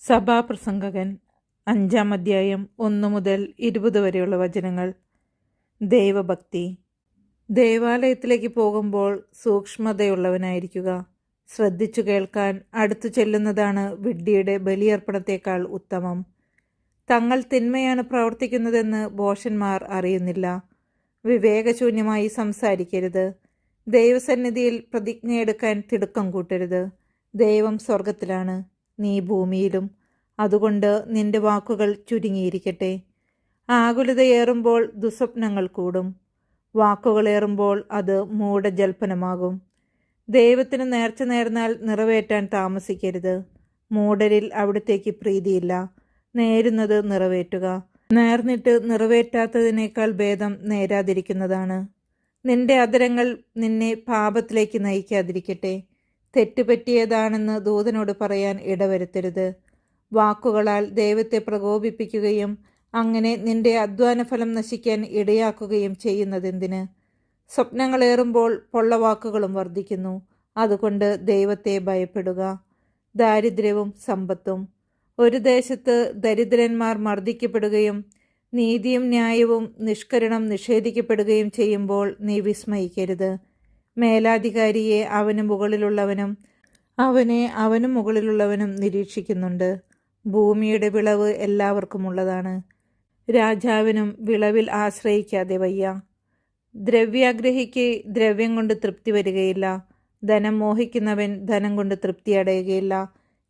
സഭാപ്രസംഗകൻ 5-ാം അധ്യായം 1 മുതൽ 20 വരെയുള്ള വചനങ്ങൾ. ദൈവഭക്തി. ദേവാലയത്തിലേക്ക് പോകുമ്പോൾ സൂക്ഷ്മതയുള്ളവനായിരിക്കുക. ശ്രദ്ധിച്ചു കേൾക്കാൻ അടുത്തു ചെല്ലുന്നതാണ് വിഡ്ഢിയുടെ ബലിയർപ്പണത്തേക്കാൾ ഉത്തമം. തങ്ങൾ തിന്മയാണ് പ്രവർത്തിക്കുന്നതെന്ന് ഭോഷന്മാർ അറിയുന്നില്ല. വിവേകശൂന്യമായി സംസാരിക്കരുത്. ദൈവസന്നിധിയിൽ പ്രതിജ്ഞയെടുക്കാൻ തിടുക്കം കൂട്ടരുത്. ദൈവം സ്വർഗത്തിലാണ്, നീ ഭൂമിയിലും. അതുകൊണ്ട് നിന്റെ വാക്കുകൾ ചുരുങ്ങിയിരിക്കട്ടെ. ആകുലതയേറുമ്പോൾ ദുസ്വപ്നങ്ങൾ കൂടും. വാക്കുകളേറുമ്പോൾ അത് മൂഢജൽപ്പനമാകും. ദൈവത്തിന് നേർച്ച നേർന്നാൽ നിറവേറ്റാൻ താമസിക്കരുത്. മൂഢരിൽ അവിടത്തേക്ക് പ്രീതിയില്ല. നേരുന്നത് നിറവേറ്റുക. നേർന്നിട്ട് നിറവേറ്റാത്തതിനേക്കാൾ ഭേദം നേരാതിരിക്കുന്നതാണ്. നിന്റെ അധരങ്ങൾ നിന്നെ പാപത്തിലേക്ക് നയിക്കാതിരിക്കട്ടെ. തെറ്റുപറ്റിയതാണെന്ന് ദൂതനോട് പറയാൻ ഇടവരുത്തരുത്. വാക്കുകളാൽ ദൈവത്തെ പ്രകോപിപ്പിക്കുകയും അങ്ങനെ നിന്റെ അധ്വാനഫലം നശിക്കാൻ ഇടയാക്കുകയും ചെയ്യുന്നതെന്തിന്? സ്വപ്നങ്ങളേറുമ്പോൾ പൊള്ളവാക്കുകളും വർദ്ധിക്കുന്നു. അതുകൊണ്ട് ദൈവത്തെ ഭയപ്പെടുക. ദാരിദ്ര്യവും സമ്പത്തും. ഒരു ദേശത്ത് ദരിദ്രന്മാർ മർദ്ദിക്കപ്പെടുകയും നീതിയും ന്യായവും നിഷ്കരുണം നിഷേധിക്കപ്പെടുകയും ചെയ്യുമ്പോൾ നീ വിസ്മയിക്കരുത്. മേലാധികാരിയെ അവന് മുകളിലുള്ളവനും അവനെ അവനും മുകളിലുള്ളവനും നിരീക്ഷിക്കുന്നുണ്ട്. ഭൂമിയുടെ വിളവ് എല്ലാവർക്കുമുള്ളതാണ്. രാജാവിനും വിളവിൽ ആശ്രയിക്കാതെ വയ്യ. ദ്രവ്യാഗ്രഹിക്ക് ദ്രവ്യം കൊണ്ട് തൃപ്തി വരികയില്ല. ധനം മോഹിക്കുന്നവൻ ധനം കൊണ്ട് തൃപ്തി അടയുകയില്ല.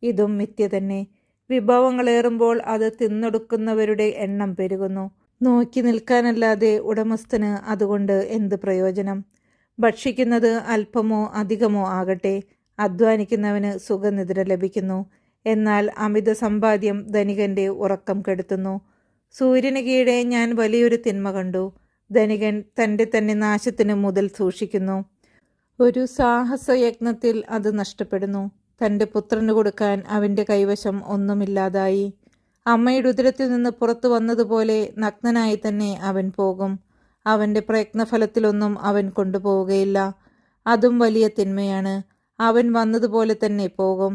ഇതും മിഥ്യ തന്നെ. വിഭവങ്ങളേറുമ്പോൾ അത് തിന്നൊടുക്കുന്നവരുടെ എണ്ണം പെരുകുന്നു. നോക്കി നിൽക്കാനല്ലാതെ ഉടമസ്ഥന് അതുകൊണ്ട് എന്ത് പ്രയോജനം? ഭക്ഷിക്കുന്നത് അല്പമോ അധികമോ ആകട്ടെ, അധ്വാനിക്കുന്നവന് സുഖനിദ്ര ലഭിക്കുന്നു. എന്നാൽ അമിത സമ്പാദ്യം ധനികന്റെ ഉറക്കം കെടുത്തുന്നു. സൂര്യന് കീഴെ ഞാൻ വലിയൊരു തിന്മ കണ്ടു. ധനികൻ തൻ്റെ തന്നെ നാശത്തിന് മുതൽ സൂക്ഷിക്കുന്നു. ഒരു സാഹസയജ്ഞത്തിൽ അത് നഷ്ടപ്പെടുന്നു. തൻ്റെ പുത്രന് കൊടുക്കാൻ അവൻ്റെ കൈവശം ഒന്നുമില്ലാതായി. അമ്മയുടെ ഉദരത്തിൽ നിന്ന് പുറത്തു വന്നതുപോലെ നഗ്നനായി തന്നെ അവൻ പോകും. അവൻ്റെ പ്രയത്നഫലത്തിലൊന്നും അവൻ കൊണ്ടുപോവുകയില്ല. അതും വലിയ തിന്മയാണ്. അവൻ വന്നതുപോലെ തന്നെ പോകും.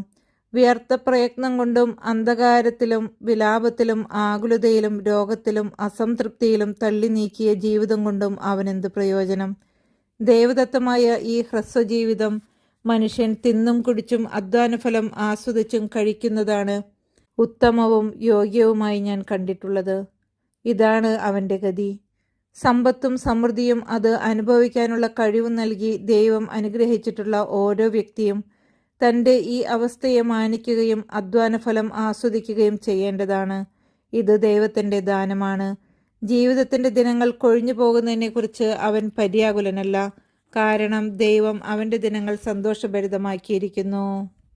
വ്യർത്ഥ പ്രയത്നം കൊണ്ടും അന്ധകാരത്തിലും വിലാപത്തിലും ആകുലതയിലും രോഗത്തിലും അസംതൃപ്തിയിലും തള്ളി നീക്കിയ ജീവിതം കൊണ്ടും അവനെന്ത് പ്രയോജനം? ദൈവദത്തമായ ഈ ഹ്രസ്വജീവിതം മനുഷ്യൻ തിന്നും കുടിച്ചും അധ്വാനഫലം ആസ്വദിച്ചും കഴിക്കുന്നതാണ് ഉത്തമവും യോഗ്യവുമായി ഞാൻ കണ്ടിട്ടുള്ളത്. ഇതാണ് അവൻ്റെ ഗതി. സമ്പത്തും സമൃദ്ധിയും അത് അനുഭവിക്കാനുള്ള കഴിവ് നൽകി ദൈവം അനുഗ്രഹിച്ചിട്ടുള്ള ഓരോ വ്യക്തിയും തൻ്റെ ഈ അവസ്ഥയെ മാനിക്കുകയും അധ്വാനഫലം ആസ്വദിക്കുകയും ചെയ്യേണ്ടതാണ്. ഇത് ദൈവത്തിൻ്റെ ദാനമാണ്. ജീവിതത്തിൻ്റെ ദിനങ്ങൾ കൊഴിഞ്ഞു പോകുന്നതിനെക്കുറിച്ച് അവൻ പര്യാകുലനല്ല. കാരണം ദൈവം അവൻ്റെ ദിനങ്ങൾ സന്തോഷഭരിതമാക്കിയിരിക്കുന്നു.